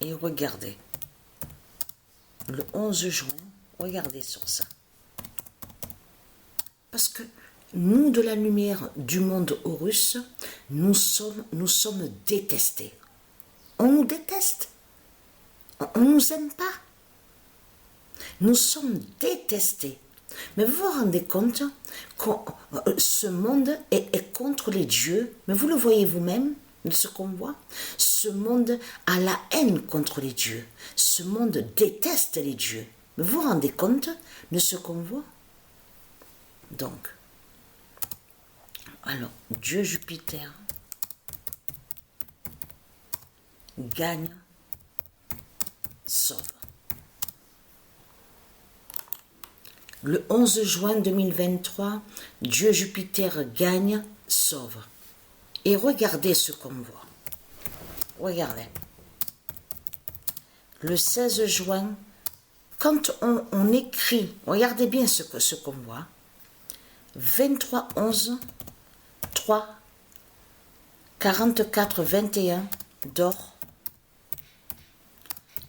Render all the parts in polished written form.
Et regardez. Le 11 juin, regardez sur ça. Parce que nous, de la lumière du monde Horus, nous sommes détestés. On nous déteste. On ne nous aime pas. Nous sommes détestés. Mais vous vous rendez compte que ce monde est contre les dieux. Mais vous le voyez vous-même, de ce qu'on voit. Ce monde a la haine contre les dieux. Ce monde déteste les dieux. Mais vous vous rendez compte de ce qu'on voit? Donc, alors, Dieu Jupiter gagne, sauve. Le 11 juin 2023, Dieu Jupiter gagne, sauve. Et regardez ce qu'on voit. Regardez. Le 16 juin, quand on écrit, regardez bien ce qu'on voit. 23, 11, 3, 44, 21 d'or,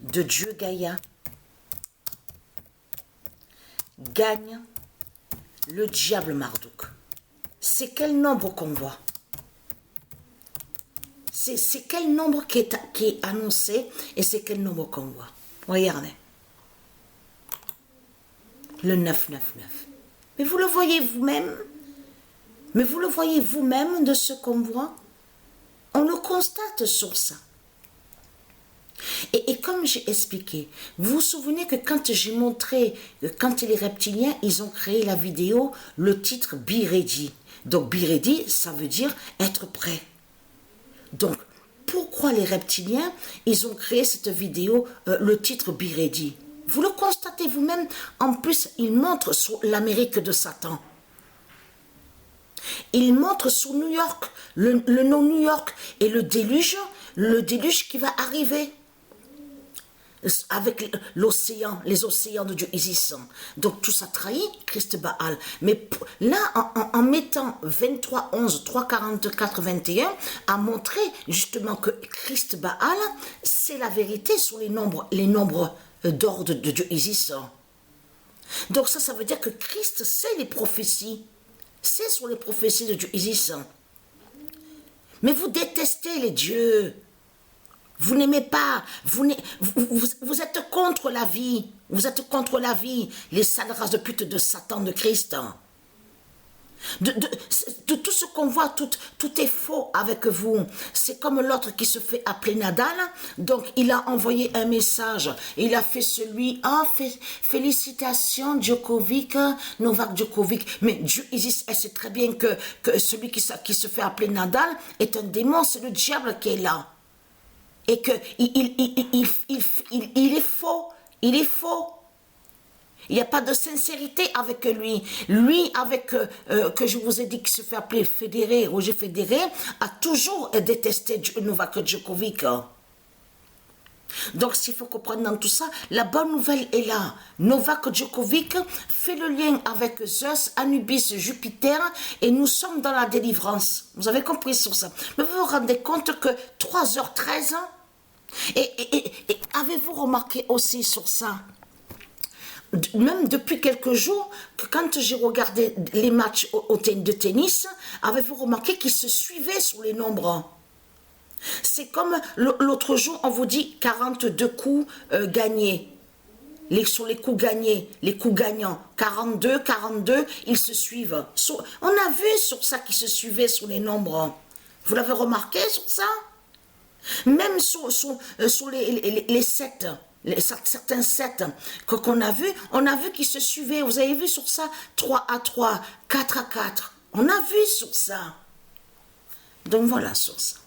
de Dieu Gaïa, gagne le diable Marduk. C'est quel nombre qu'on voit? C'est quel nombre qui est annoncé et c'est quel nombre qu'on voit? Regardez. Le 999. Mais vous le voyez vous-même? Mais vous le voyez vous-même de ce qu'on voit? On le constate sur ça. Et comme j'ai expliqué, vous vous souvenez que quand j'ai montré, que quand les reptiliens, ils ont créé la vidéo, le titre Be Ready. Donc Be Ready, ça veut dire être prêt. Donc, pourquoi les reptiliens, ils ont créé cette vidéo, le titre Be Ready? Vous le constatez vous-même. En plus, ils montrent sur l'Amérique de Satan. Ils montrent sur New York, le nom New York et le déluge qui va arriver. Avec l'océan, les océans de Dieu Isis. Donc tout ça trahit Christ Baal. Mais là, en mettant 23, 11, 3, 44, 21, a montré justement que Christ Baal, c'est la vérité sur les nombres d'ordre de Dieu Isis. Donc ça veut dire que Christ, c'est les prophéties. C'est sur les prophéties de Dieu Isis. Mais vous détestez les dieux. Vous n'aimez pas, vous êtes contre la vie, vous êtes contre la vie, les sales races de pute de Satan, de Christ. De tout ce qu'on voit, tout est faux avec vous. C'est comme l'autre qui se fait appeler Nadal, donc il a envoyé un message, il a fait celui, félicitations Djokovic, Novak Djokovic, mais Dieu Isis, elle sait très bien que celui qui se fait appeler Nadal est un démon, c'est le diable qui est là. Et que il est faux, il est faux. Il n'y a pas de sincérité avec lui. Lui, avec, que je vous ai dit, qui se fait appeler Federer, Roger Federer, a toujours détesté Novak Djokovic. Donc, s'il faut comprendre dans tout ça, la bonne nouvelle est là. Novak Djokovic fait le lien avec Zeus, Anubis, Jupiter, et nous sommes dans la délivrance. Vous avez compris sur ça. Mais vous vous rendez compte que 3h13, et avez-vous remarqué aussi sur ça, même depuis quelques jours, que quand j'ai regardé les matchs de tennis, avez-vous remarqué qu'ils se suivaient sur les nombres? C'est comme l'autre jour, on vous dit 42 coups gagnés. Sur les coups gagnés, les coups gagnants, 42, ils se suivent. On a vu sur ça qu'ils se suivaient sur les nombres. Vous l'avez remarqué sur ça? Même sur les 7, certains 7 qu'on a vu, on a vu qu'ils se suivaient. Vous avez vu sur ça 3 à 3, 4 à 4. On a vu sur ça. Donc voilà sur ça.